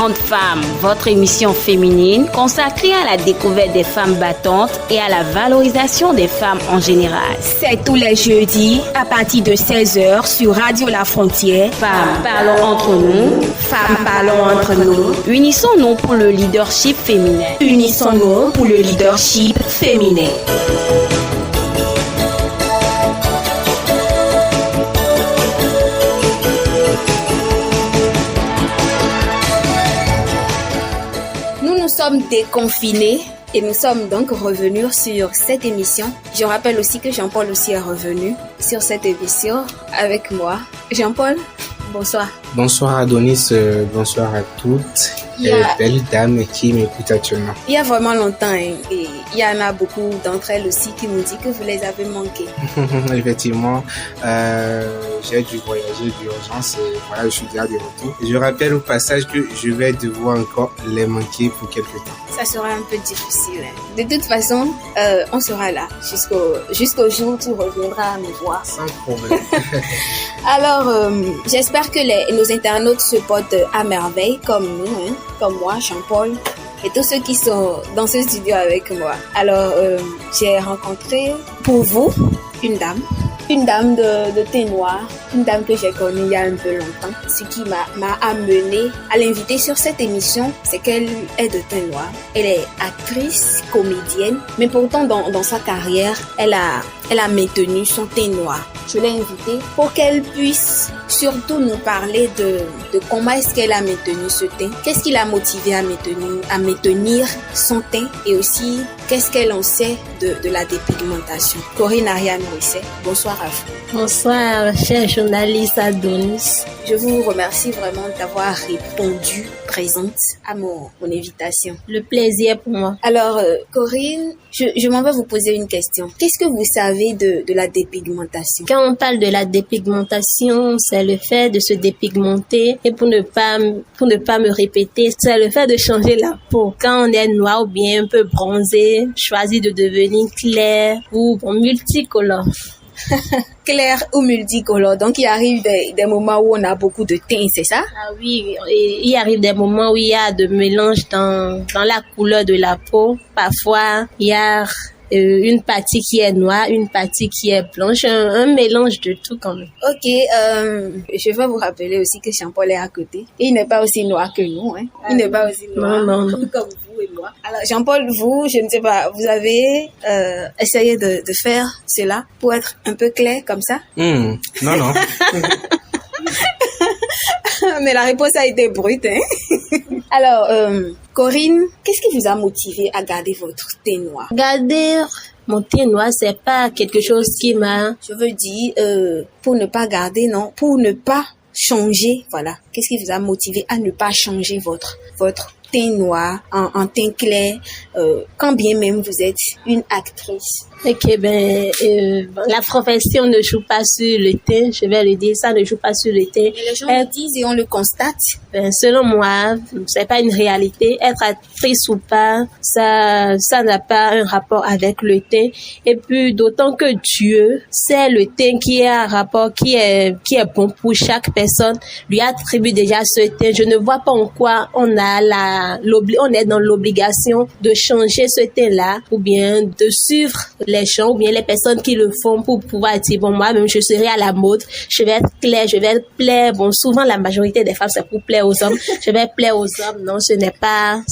Battantes Femmes, votre émission féminine consacrée à la découverte des femmes battantes et à la valorisation des femmes en général. C'est tous les jeudis à partir de 16h sur Radio La Frontière. Femmes, parlons entre nous. Femmes, parlons entre nous. Unissons-nous pour le leadership féminin. Unissons-nous pour le leadership féminin. Nous sommes déconfinés et nous sommes donc revenus sur cette émission. Je rappelle aussi que Jean-Paul aussi est revenu sur cette émission avec moi. Jean-Paul, bonsoir. Bonsoir Adonis, bonsoir à toutes les belles dames qui m'écoutent actuellement. Il y a vraiment longtemps et il y en a beaucoup d'entre elles aussi qui nous disent que vous les avez manquées. Effectivement, j'ai dû voyager d'urgence et voilà, je suis déjà de retour. Je rappelle au passage que je vais devoir encore les manquer pour quelques temps. Ça sera un peu difficile. De toute façon, on sera là jusqu'au jour où tu reviendras nous voir. Sans problème. Alors, j'espère que nos internautes se portent à merveille comme nous, comme moi, Jean-Paul, et tous ceux qui sont dans ce studio avec moi. Alors, j'ai rencontré pour vous une dame de teint noir, une dame que j'ai connue il y a un peu longtemps. Ce qui m'a amenée à l'inviter sur cette émission, c'est qu'elle est de teint noir. Elle est actrice, comédienne, mais pourtant dans sa carrière, elle a maintenu son teint noir. Je l'ai invitée pour qu'elle puisse surtout nous parler de comment est-ce qu'elle a maintenu ce teint, qu'est-ce qui l'a motivée à maintenir son teint et aussi qu'est-ce qu'elle en sait de la dépigmentation. Corinne Ariane Moïse, bonsoir à vous. Bonsoir, cher journaliste Adonis. Je vous remercie vraiment d'avoir répondu présente à mon invitation. Le plaisir pour moi. Alors, Corinne, je m'en vais vous poser une question. Qu'est-ce que vous savez de la dépigmentation? Quand on parle de la dépigmentation, c'est le fait de se dépigmenter et pour ne pas me répéter, c'est le fait de changer la peau. Quand on est noir ou bien un peu bronzé, choisit de devenir clair ou multicolore. Clair ou multicolore. Donc, il arrive des moments où on a beaucoup de teint, c'est ça? Ah oui, il arrive des moments où il y a de mélange dans la couleur de la peau. Parfois, il y a une partie qui est noire, une partie qui est blanche, un mélange de tout quand même. Ok, je vais vous rappeler aussi que Jean-Paul est à côté. Il n'est pas aussi noir que nous, hein. Il n'est pas aussi noir non. comme vous et moi. Alors Jean-Paul, vous, je ne sais pas, vous avez essayé de faire cela pour être un peu clair comme ça? Non. Mais la réponse a été brute, hein. Alors, Corinne, qu'est-ce qui vous a motivé à garder votre teint noir? Garder mon teint noir, c'est pas quelque chose qui m'a... Je veux dire, pour ne pas garder, non, pour ne pas changer, voilà. Qu'est-ce qui vous a motivé à ne pas changer votre teint noir en teint clair, quand bien même vous êtes une actrice? Ok, la profession ne joue pas sur le teint, je vais le dire, ça ne joue pas sur le teint. Et les gens le disent et on le constate. Selon moi, c'est pas une réalité. Être actrice ou pas, ça n'a pas un rapport avec le teint. Et puis, d'autant que Dieu, c'est le teint qui est un rapport, qui est bon pour chaque personne, lui attribue déjà ce teint. Je ne vois pas en quoi on est dans l'obligation de changer ce teint-là, ou bien de suivre les gens, ou bien les personnes qui le font pour pouvoir dire, bon, moi-même, je serai à la mode, je vais être claire, je vais plaire. Bon, souvent, la majorité des femmes, c'est pour plaire aux hommes. Je vais plaire aux hommes. Non, ce n'est pas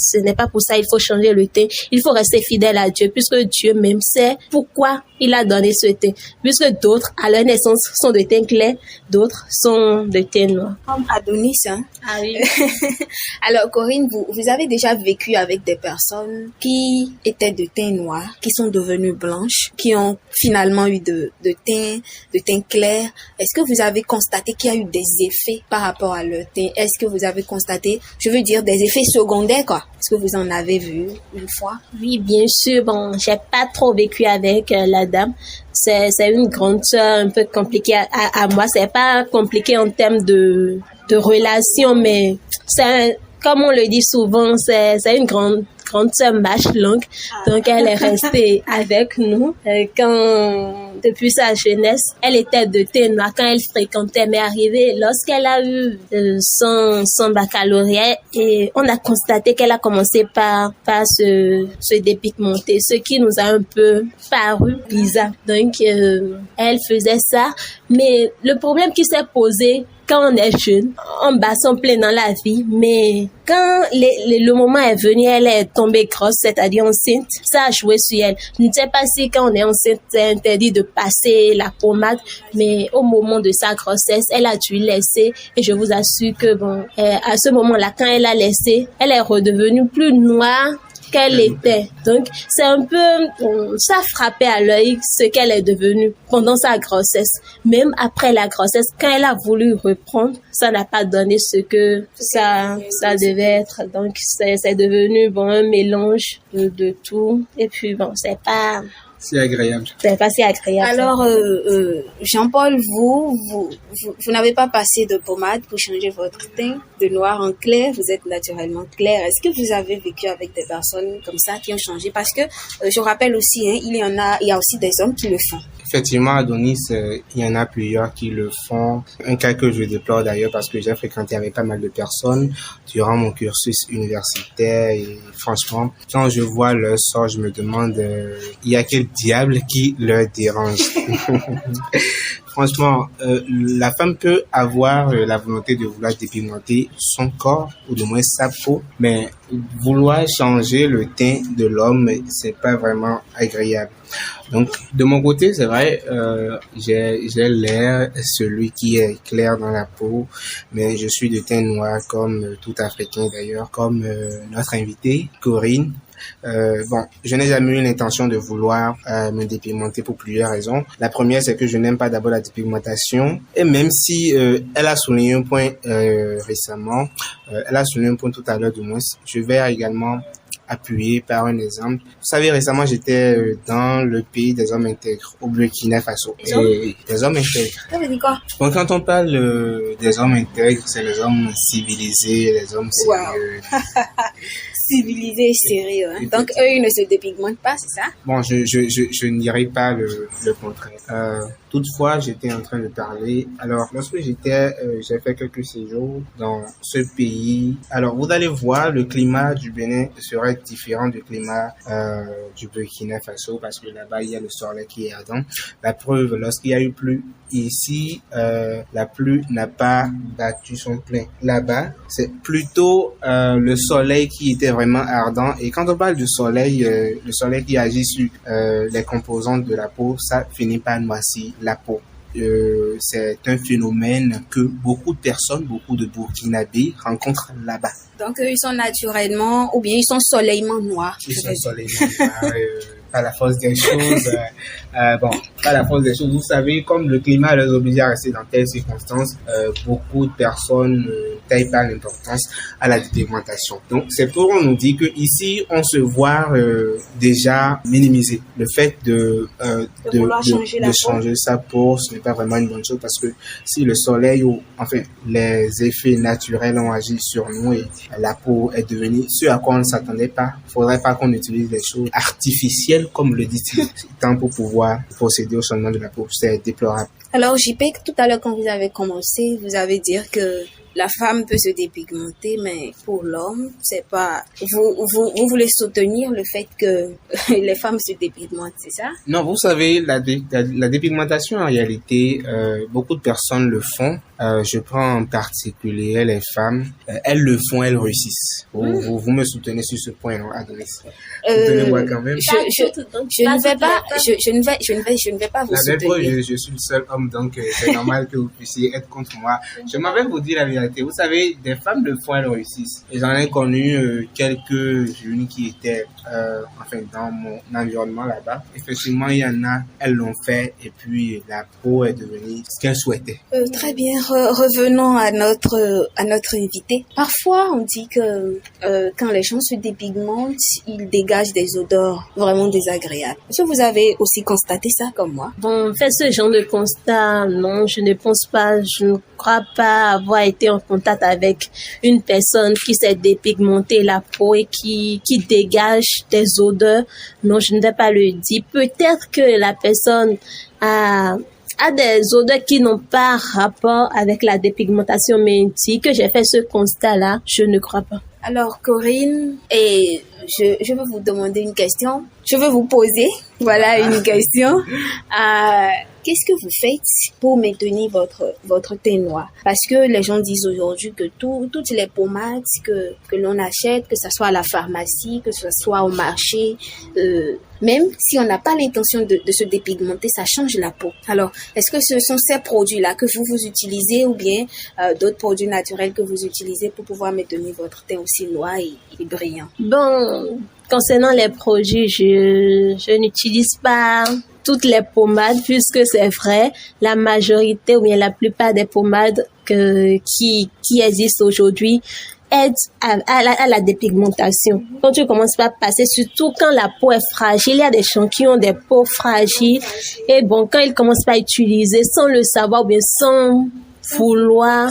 pour ça. Il faut changer le teint. Il faut rester fidèle à Dieu, puisque Dieu même sait pourquoi il a donné ce teint. Puisque d'autres, à leur naissance, sont de teint clair, d'autres sont de teint noir. Comme Adonis, hein? Ah oui. Alors, Corinne, vous avez déjà vécu avec des personnes qui étaient de teint noir, qui sont devenues blanches, qui ont finalement eu de teint clair. Est-ce que vous avez constaté qu'il y a eu des effets par rapport à leur teint? Est-ce que vous avez constaté, je veux dire, des effets secondaires, quoi? Est-ce que vous en avez vu une fois? Oui, bien sûr. Bon, j'ai pas trop vécu avec la dame. C'est une grande sœur un peu compliquée à moi. C'est pas compliqué en termes de relation, mais comme on le dit souvent, c'est une grande sœur mâche longue. Donc, elle est restée avec nous. Quand depuis sa jeunesse, elle était de teint noir quand elle fréquentait, mais arrivée lorsqu'elle a eu son baccalauréat, et on a constaté qu'elle a commencé par se dépigmenter, ce qui nous a un peu paru bizarre. Donc, elle faisait ça, mais le problème qui s'est posé quand on est jeune, on bat son plein dans la vie, mais quand le moment est venu, elle est tombée grosse, c'est-à-dire enceinte, ça a joué sur elle. Je ne sais pas si quand on est enceinte, c'est interdit de passer la pommade, mais au moment de sa grossesse, elle a dû laisser, et je vous assure que à ce moment-là, quand elle a laissé, elle est redevenue plus noire qu'elle était. Donc, c'est un peu, ça frappait à l'œil ce qu'elle est devenue pendant sa grossesse. Même après la grossesse, quand elle a voulu reprendre, ça n'a pas donné ce que ça devait être. Donc, c'est devenu, un mélange de tout. Et puis, c'est pas... C'est agréable. C'est pas si agréable. Alors, Jean-Paul, vous n'avez pas passé de pommade pour changer votre teint de noir en clair. Vous êtes naturellement clair. Est-ce que vous avez vécu avec des personnes comme ça qui ont changé? Parce que je rappelle aussi, il y a aussi des hommes qui le font. Effectivement, Adonis, il y en a plusieurs qui le font. Un cas que je déplore d'ailleurs parce que j'ai fréquenté avec pas mal de personnes durant mon cursus universitaire et franchement, quand je vois leur sort, je me demande, il y a quel diable qui leur dérange. Franchement, la femme peut avoir la volonté de vouloir dépigmenter son corps ou du moins sa peau, mais vouloir changer le teint de l'homme, c'est pas vraiment agréable. Donc, de mon côté, c'est vrai, j'ai l'air celui qui est clair dans la peau, mais je suis de teint noir comme tout Africain d'ailleurs, comme notre invitée, Corinne. Je n'ai jamais eu l'intention de vouloir me dépigmenter pour plusieurs raisons. La première, c'est que je n'aime pas d'abord la dépigmentation. Et même si elle a souligné un point récemment, elle a souligné un point tout à l'heure du moins, je vais également appuyer par un exemple. Vous savez, récemment, j'étais dans le pays des hommes intègres, au Burkina Faso. Et des hommes intègres. Ça veut dire quoi? Bon, quand on parle des hommes intègres, c'est les hommes civilisés, les hommes sérieux. Wow. Civilisés et sérieux. Hein? Donc, eux, ils ne se dépigmentent pas, c'est ça? Bon, je n'irai pas le contraire. Toutefois, j'étais en train de parler. Alors, lorsque j'ai fait quelques séjours dans ce pays. Alors, vous allez voir, le climat du Bénin serait différent du climat du Burkina Faso parce que là-bas, il y a le soleil qui est ardent. La preuve, lorsqu'il y a eu pluie ici, la pluie n'a pas battu son plein. Là-bas, c'est plutôt le soleil qui était vraiment ardent. Et quand on parle du soleil, le soleil qui agit sur les composantes de la peau, ça finit par noircir la peau. C'est un phénomène que beaucoup de personnes, beaucoup de Burkinabés rencontrent là-bas. Donc, ils sont naturellement, ou bien ils sont soleillement noirs. Ils sont soleillement noirs, pas la force des choses. Pas la force des choses. Vous savez, comme le climat les oblige à rester dans telles circonstances, beaucoup de personnes ne taillent pas l'importance à la dépigmentation. Donc, c'est pour nous dire que ici, on se voit déjà minimiser le fait de changer sa peau. Ce n'est pas vraiment une bonne chose parce que si le soleil ou enfin les effets naturels ont agi sur nous et la peau est devenue ce à quoi on ne s'attendait pas, il faudrait pas qu'on utilise des choses artificielles comme le dit-il, tant pour pouvoir procéder au changement de la peau. C'est déplorable. Alors, JP, tout à l'heure, quand vous avez commencé, vous avez dit que la femme peut se dépigmenter, mais pour l'homme, c'est pas... Vous voulez soutenir le fait que les femmes se dépigmentent, c'est ça? Non, vous savez, la dépigmentation, en réalité, beaucoup de personnes le font. Je prends en particulier les femmes. Elles le font, elles réussissent. Vous me soutenez sur ce point, non, Adonis? Soutenez-moi quand même. Je ne vais pas vous soutenir. Je suis le seul homme, donc c'est normal que vous puissiez être contre moi. Je m'avais vous dire la vérité. Vous savez, des femmes le font, elles réussissent. Et j'en ai connu quelques-unes qui étaient dans mon environnement là-bas. Effectivement, il y en a, elles l'ont fait et puis la peau est devenue ce qu'elles souhaitaient. Très bien, revenons à notre invité. Parfois, on dit que quand les gens se dépigmentent, ils dégagent des odeurs vraiment désagréables. Est-ce que vous avez aussi constaté ça comme moi? Bon, fait ce genre de constat, non, je ne pense pas. Je ne crois pas avoir été en contact avec une personne qui s'est dépigmenté la peau et qui dégage des odeurs. Non, je ne vais pas le dire. Peut-être que la personne à des odeurs qui n'ont pas rapport avec la dépigmentation, mais dit que j'ai fait ce constat-là, je ne crois pas. Alors, Corinne, et je veux vous demander une question. Je veux vous poser, voilà, une question. Qu'est-ce que vous faites pour maintenir votre teint noir? Parce que les gens disent aujourd'hui que toutes les pommades que l'on achète, que ce soit à la pharmacie, que ce soit au marché, même si on n'a pas l'intention de se dépigmenter, ça change la peau. Alors, est-ce que ce sont ces produits-là que vous utilisez ou bien d'autres produits naturels que vous utilisez pour pouvoir maintenir votre teint aussi noir et brillant? Bon, concernant les produits, je n'utilise pas toutes les pommades, puisque c'est vrai, la majorité ou bien la plupart des pommades qui existent aujourd'hui aident à la dépigmentation. Quand tu commences par passer, surtout quand la peau est fragile, il y a des gens qui ont des peaux fragiles, et bon, quand ils commencent par utiliser sans le savoir ou bien sans vouloir,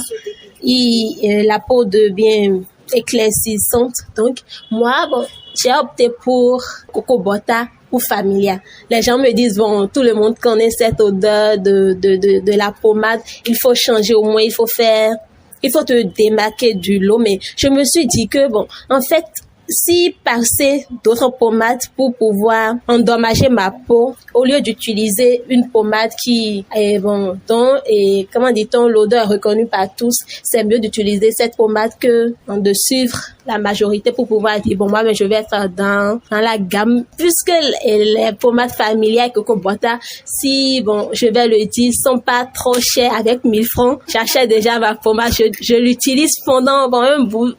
la peau devient éclaircissante. Donc, moi, bon, j'ai opté pour Coco Bota ou Familia. Les gens me disent, bon, tout le monde connaît cette odeur de la pommade. Il faut changer au moins, il faut te démarquer du lot. Mais je me suis dit que, bon, en fait, si passer d'autres pommades pour pouvoir endommager ma peau, au lieu d'utiliser une pommade qui est comment dit-on, l'odeur est reconnue par tous, c'est mieux d'utiliser cette pommade que de suivre la majorité pour pouvoir dire, bon, moi, mais je vais être dans la gamme, puisque les pommades familiales Coco Bota, si, bon, je vais le dire, sont pas trop chères avec 1000 francs. J'achète déjà ma pommade, je l'utilise pendant un bout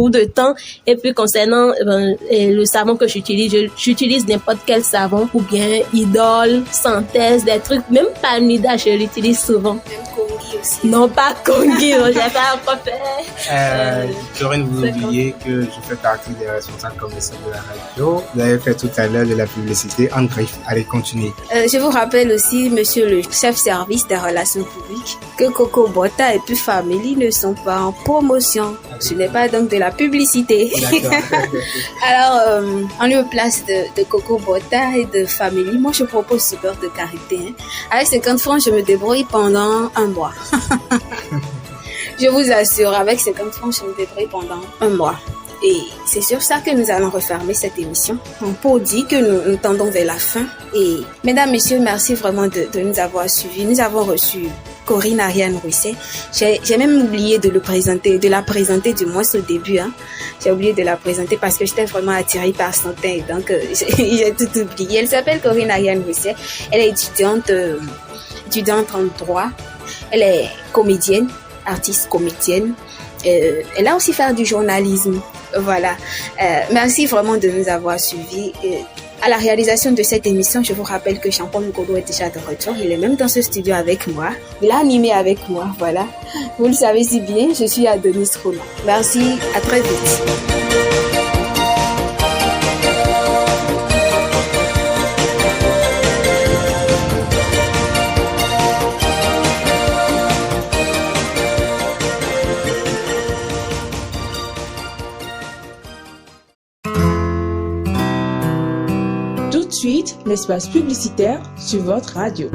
de temps, et puis concernant le savon que j'utilise n'importe quel savon, ou bien Idol, Synthèse, des trucs, même Palmida, je l'utilise souvent. Même Kongi aussi. Non, pas Kongi, j'ai pas encore fait. Corinne, vous oubliez que je fais partie des responsables commerciaux de la radio. Vous avez fait tout à l'heure de la publicité. En bref, allez, continuez. Je vous rappelle aussi, monsieur le chef-service des relations publiques, que Coco Bota et puis Family ne sont pas en promotion. Ce n'est pas donc de la publicité. Alors, en lieu place de Coco Bota et de Family, moi je propose du beurre de karité. Avec 50 francs, je me débrouille pendant un mois. Je vous assure, avec 50 francs, je me débrouille pendant un mois. Et c'est sur ça que nous allons refermer cette émission. Pour dire que nous tendons vers la fin. Et mesdames, messieurs, merci vraiment de nous avoir suivis. Nous avons reçu Corinne Ariane Rousset. J'ai même oublié de la présenter du moins au début. J'ai oublié de la présenter parce que j'étais vraiment attirée par son teint. Donc, j'ai tout oublié. Elle s'appelle Corinne Ariane Rousset. Elle est étudiante en droit. Elle est comédienne, artiste comédienne. Elle a aussi fait du journalisme. Voilà. Merci vraiment de nous avoir suivis. À la réalisation de cette émission, je vous rappelle que Jean-Paul Nkodo est déjà de retour. Il est même dans ce studio avec moi. Il a animé avec moi, voilà. Vous le savez si bien, je suis Adonis Roland. Merci, à très vite. Tout de suite, l'espace publicitaire sur votre radio.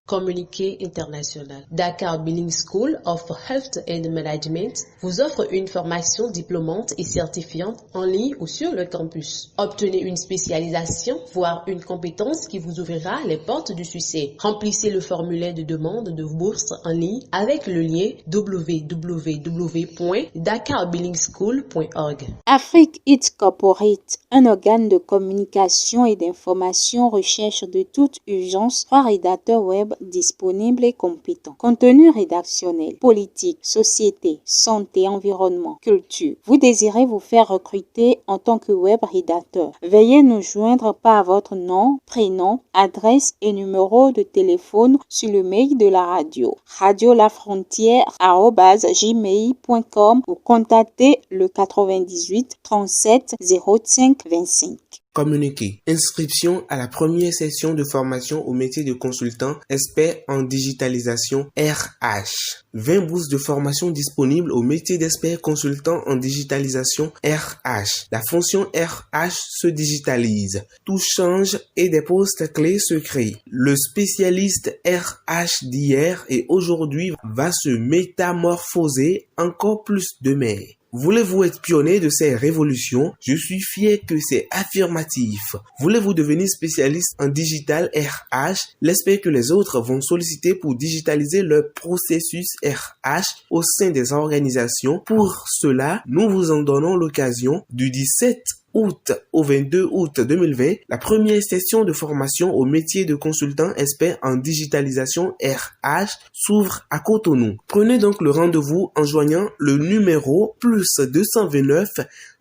Communiqué international. Dakar Billing School of Health and Management vous offre une formation diplômante et certifiante en ligne ou sur le campus. Obtenez une spécialisation, voire une compétence qui vous ouvrira les portes du succès. Remplissez le formulaire de demande de bourse en ligne avec le lien www.dakarbillingschool.org. Afrique Hits Corporate, un organe de communication et d'information recherche de toute urgence 3 rédacteurs web disponibles et compétents. Contenu rédactionnel, politique, société, santé, environnement, culture. Vous désirez vous faire recruter en tant que web rédacteur. Veuillez nous joindre par votre nom, prénom, adresse et numéro de téléphone sur le mail de la radio. radiolafrontière@gmail.com ou contactez le 98 37 05 25. Communiqué. Inscription à la première session de formation au métier de consultant expert en digitalisation RH. 20 bourses de formation disponibles au métier d'expert consultant en digitalisation RH. La fonction RH se digitalise. Tout change et des postes clés se créent. Le spécialiste RH d'hier et aujourd'hui va se métamorphoser encore plus demain. Voulez-vous être pionnier de ces révolutions? Je suis fier que c'est affirmatif. Voulez-vous devenir spécialiste en digital RH? J'espère que les autres vont solliciter pour digitaliser leur processus RH au sein des organisations. Pour cela, nous vous en donnons l'occasion du 17 août au 22 août 2020, la première session de formation au métier de consultant expert en digitalisation RH s'ouvre à Cotonou. Prenez donc le rendez-vous en joignant le numéro +229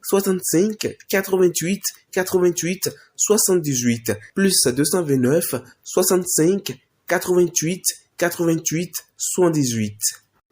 65 88 88 78 +229 65 88 88 78.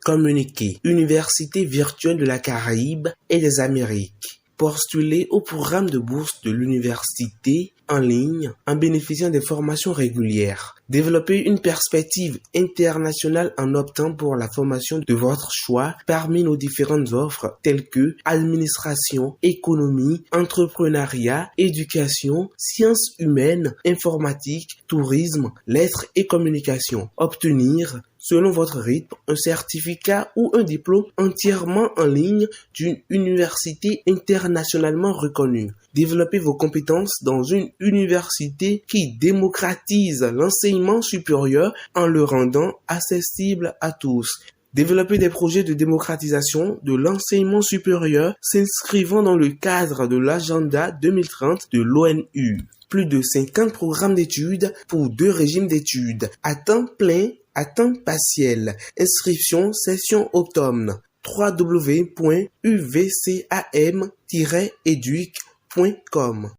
Communiqué. Université virtuelle de la Caraïbe et des Amériques. Postuler au programme de bourse de l'université en ligne en bénéficiant des formations régulières. Développer une perspective internationale en optant pour la formation de votre choix parmi nos différentes offres telles que administration, économie, entrepreneuriat, éducation, sciences humaines, informatique, tourisme, lettres et communication. Obtenir selon votre rythme, un certificat ou un diplôme entièrement en ligne d'une université internationalement reconnue. Développez vos compétences dans une université qui démocratise l'enseignement supérieur en le rendant accessible à tous. Développer des projets de démocratisation de l'enseignement supérieur s'inscrivant dans le cadre de l'agenda 2030 de l'ONU. Plus de 50 programmes d'études pour 2 régimes d'études, à temps plein, à temps partiel. Inscription session automne. www.uvcam-educ.com.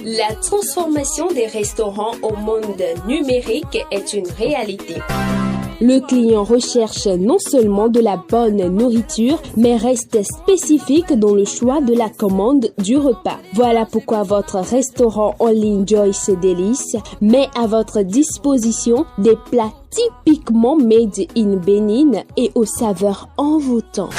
La transformation des restaurants au monde numérique est une réalité. Le client recherche non seulement de la bonne nourriture, mais reste spécifique dans le choix de la commande du repas. Voilà pourquoi votre restaurant en ligne Joyce Delice met à votre disposition des plats typiquement made in Bénin et aux saveurs envoûtantes.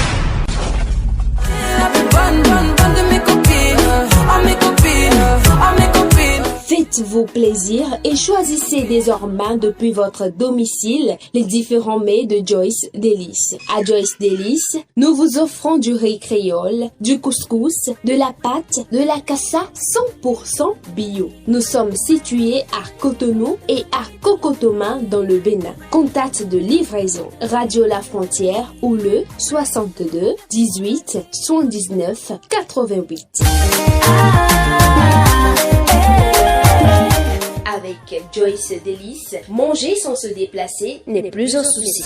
Faites-vous plaisir et choisissez désormais depuis votre domicile les différents mets de Joyce Delice. À Joyce Delice, nous vous offrons du riz créole, du couscous, de la pâte, de la cassa 100% bio. Nous sommes situés à Cotonou et à Cocotoma dans le Bénin. Contact de livraison Radio La Frontière ou le 62 18 79 88. Avec Joyce Delice, manger sans se déplacer n'est plus un souci.